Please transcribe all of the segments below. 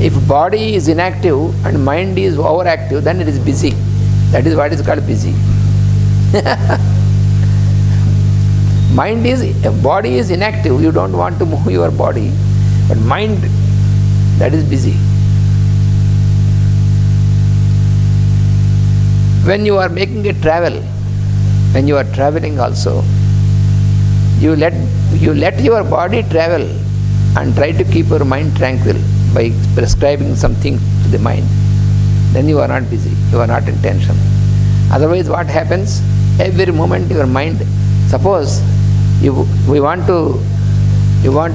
If body is inactive and mind is overactive, then it is busy. That is what is called busy. Body is inactive, you don't want to move your body, but mind, that is busy. When you are making a travel, when you are traveling also, you let your body travel and try to keep your mind tranquil by prescribing something to the mind. Then you are not busy, you are not in tension. Otherwise what happens? Every moment your mind, suppose you want to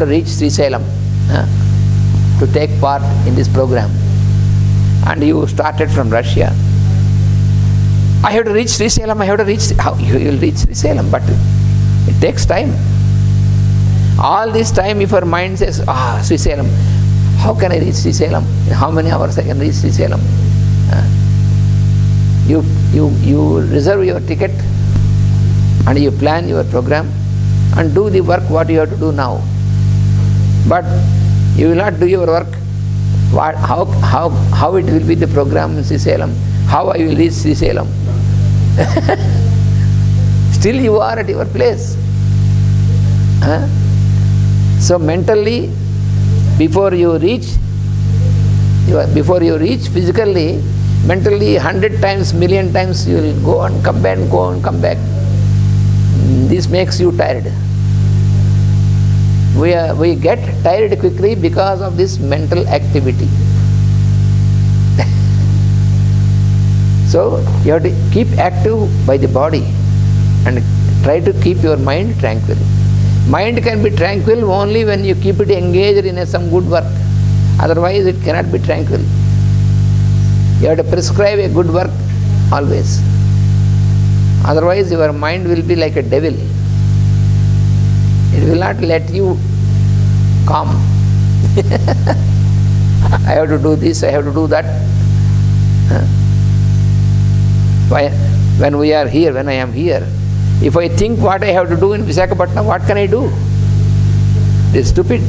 reach Srisailam to take part in this program, and you started from Russia. I have to reach Srisailam, how you will reach Srisailam, but it takes time. All this time if your mind says, Srisailam, how can I reach Srisailam? In how many hours I can reach Srisailam? You reserve your ticket and you plan your program and do the work what you have to do now. But you will not do your work. How it will be the program in Srisailam? How I will reach Srisailam? Still you are at your place. So mentally, before you reach physically, mentally 100 times, million times you will go and come back. This makes you tired. We get tired quickly because of this mental activity. So you have to keep active by the body and try to keep your mind tranquil. Mind can be tranquil only when you keep it engaged in some good work. Otherwise it cannot be tranquil. You have to prescribe a good work always. Otherwise your mind will be like a devil. It will not let you calm. I have to do this, I have to do that. When we are here, when I am here, if I think what I have to do in Visakhapatnam, what can I do? It is stupid.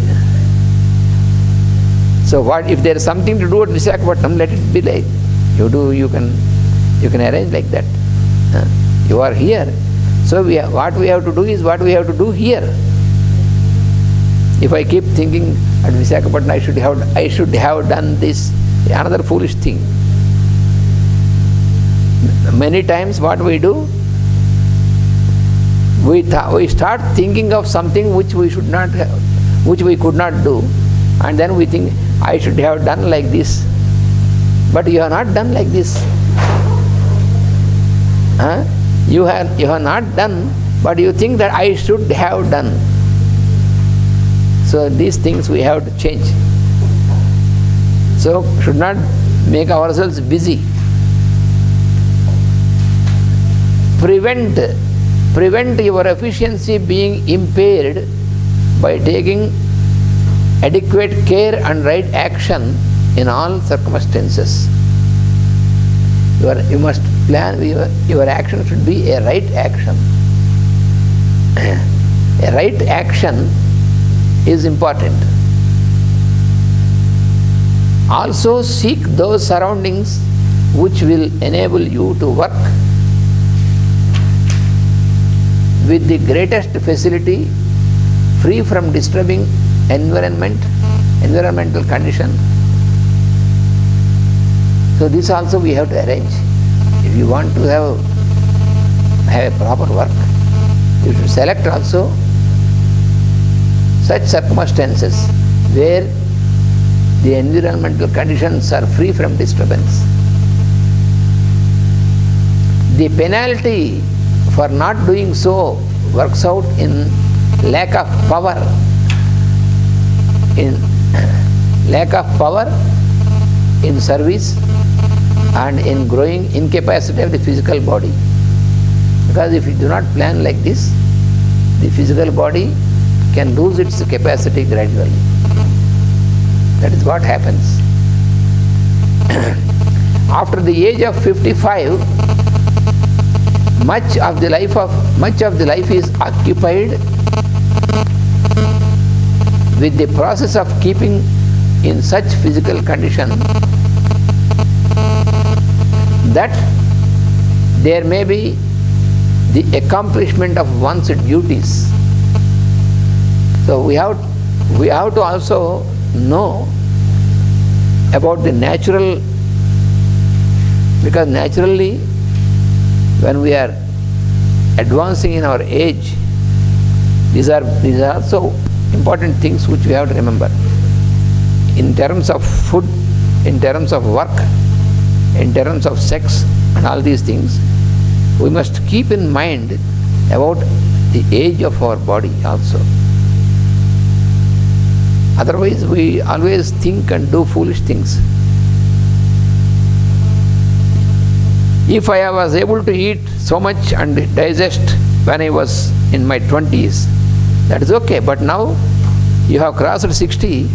So what if there is something to do at Visakhapatnam, let it be like you can arrange like that. You are here. So what we have to do is what we have to do here. If I keep thinking at Visakhapatnam I should have done this, another foolish thing. Many times what we do, we start thinking of something which we should not have, which we could not do, and then we think I should have done like this. But you have not done like this. You have not done, but you think that I should have done. So these things we have to change. So should not make ourselves busy. Prevent your efficiency being impaired by taking adequate care and right action in all circumstances. You must plan, your action should be a right action. A right action is important. Also seek those surroundings which will enable you to work with the greatest facility, free from disturbing environmental condition. So this also we have to arrange. If you want to have a proper work, you should select also such circumstances where the environmental conditions are free from disturbance. The penalty for not doing so works out in lack of power, in service and in growing incapacity of the physical body. Because if you do not plan like this, the physical body can lose its capacity gradually. That is what happens. After the age of 55, much of the life is occupied with the process of keeping in such physical condition that there may be the accomplishment of one's duties. So we have to also know about the natural, because naturally when we are advancing in our age, these are also important things which we have to remember. In terms of food, in terms of work, in terms of sex and all these things, we must keep in mind about the age of our body also. Otherwise we always think and do foolish things. If I was able to eat so much and digest when I was in my 20s, that is okay. But now you have crossed 60.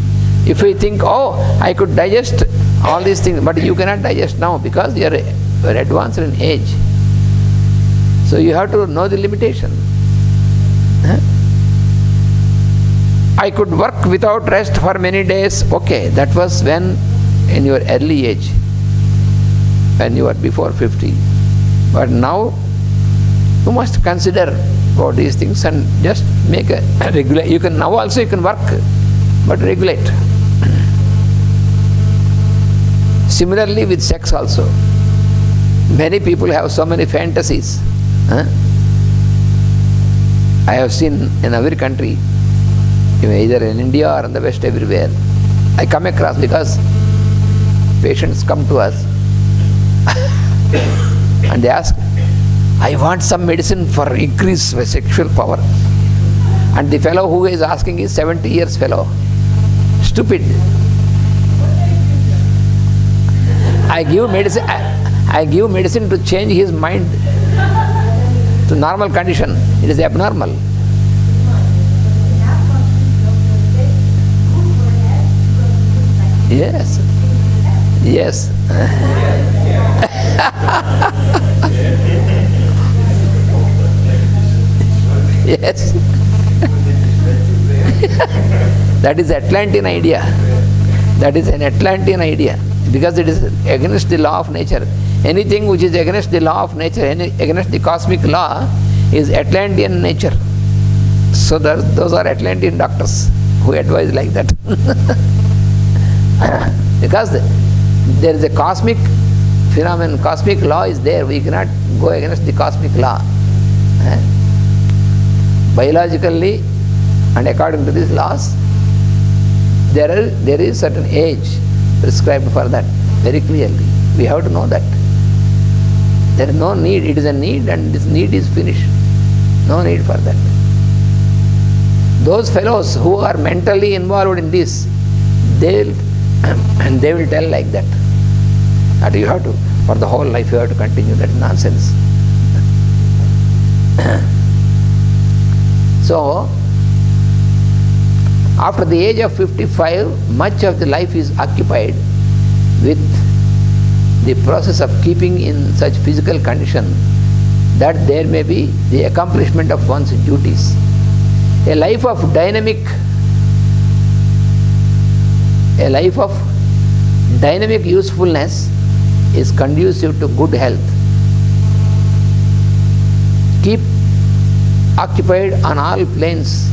If we think, oh, I could digest all these things, but you cannot digest now because you are advanced in age. So you have to know the limitation. I could work without rest for many days. Okay, that was when in your early age, when you are before 50. But now you must consider about these things and just make a regular. You can now also you can work, but regulate. Similarly with sex also. Many people have so many fantasies. I have seen in every country, either in India or in the West, everywhere, I come across, because patients come to us and they ask, I want some medicine for increase my sexual power. And the fellow who is asking is 70 years fellow. Stupid. I give medicine to change his mind to normal condition. It is abnormal. Yes. Yes. Yes. That is Atlantean idea. That is an Atlantean idea, because it is against the law of nature. Anything which is against the law of nature, against the cosmic law, is Atlantean nature. So those are Atlantean doctors who advise like that. Because there is a cosmic phenomenon, cosmic law is there. We cannot go against the cosmic law. Biologically and according to these laws, there is certain age prescribed for that, very clearly. We have to know that. There is no need. It is a need, and this need is finished. No need for that. Those fellows who are mentally involved in this, they will tell like that. That you have to, for the whole life you have to continue. That is nonsense. So, after the age of 55, much of the life is occupied with the process of keeping in such physical condition that there may be the accomplishment of one's duties. A life of dynamic usefulness is conducive to good health. Keep occupied on all planes.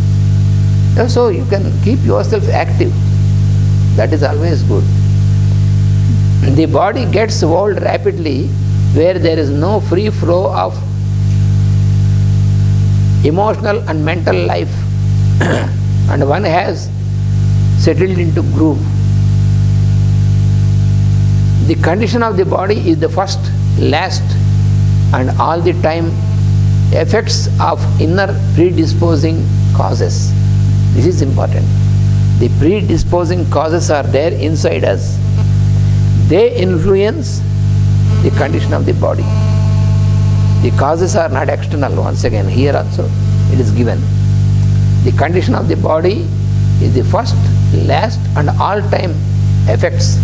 So you can keep yourself active. That is always good. The body gets old rapidly where there is no free flow of emotional and mental life and one has settled into groove. The condition of the body is the first, last and all the time effects of inner predisposing causes. This is important. The predisposing causes are there inside us. They influence the condition of the body. The causes are not external. Once again, here also it is given. The condition of the body is the first, last and all time effects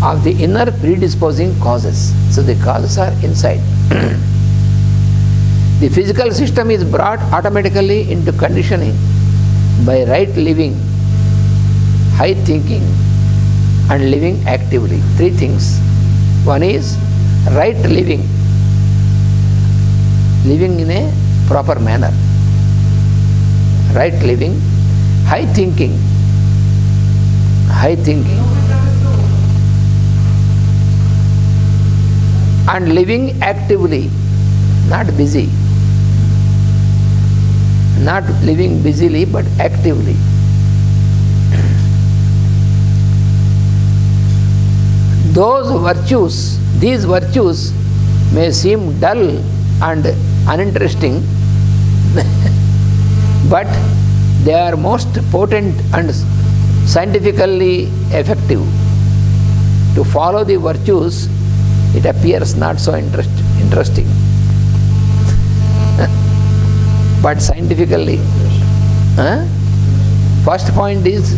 of the inner predisposing causes. So the causes are inside. The physical system is brought automatically into conditioning by right living, high thinking, and living actively. Three things. One is right living, living in a proper manner. Right living, high thinking, and living actively, not busy. Not living busily but actively. These virtues may seem dull and uninteresting, but they are most potent and scientifically effective. To follow the virtues, it appears not so interesting. But scientifically, first point is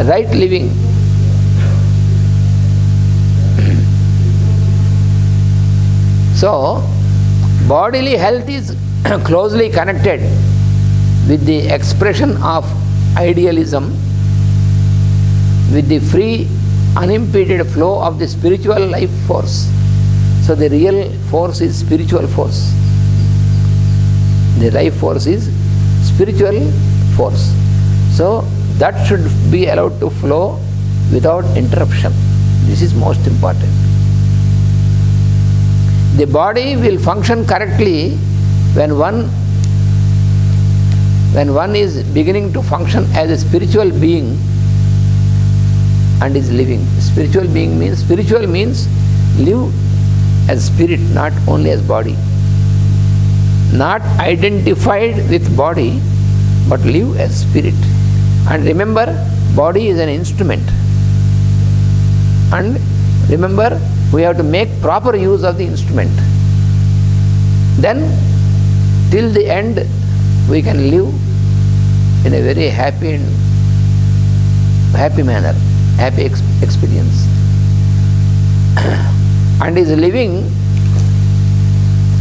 right living. So, bodily health is closely connected with the expression of idealism, with the free, unimpeded flow of the spiritual life force. So the real force is spiritual force. The life force is spiritual force. So that should be allowed to flow without interruption. This is most important. The body will function correctly when one is beginning to function as a spiritual being and is living. Spiritual means live as spirit, not only as body. Not identified with body, but live as spirit. And remember, body is an instrument. And remember, we have to make proper use of the instrument. Then, till the end, we can live in a very happy manner, happy experience. And is living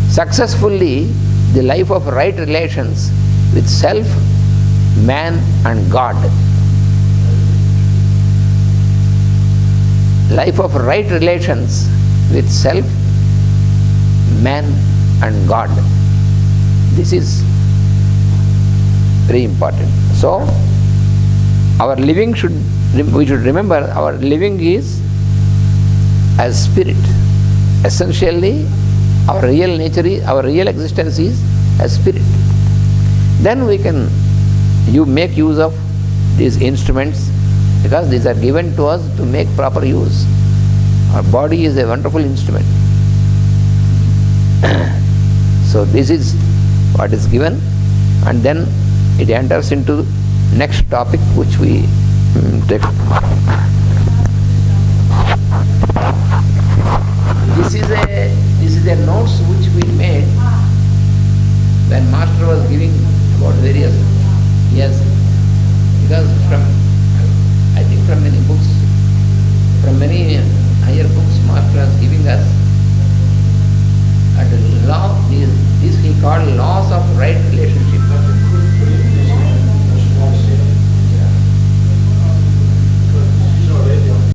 successfully the life of right relations with self, man and God. Life of right relations with self, man and God. This is very important. So, our living we should remember our living is as spirit. Essentially, our real nature our real existence is as spirit. Then we can make use of these instruments, because these are given to us to make proper use. Our body is a wonderful instrument. So this is what is given, and then it enters into next topic which we take. This is a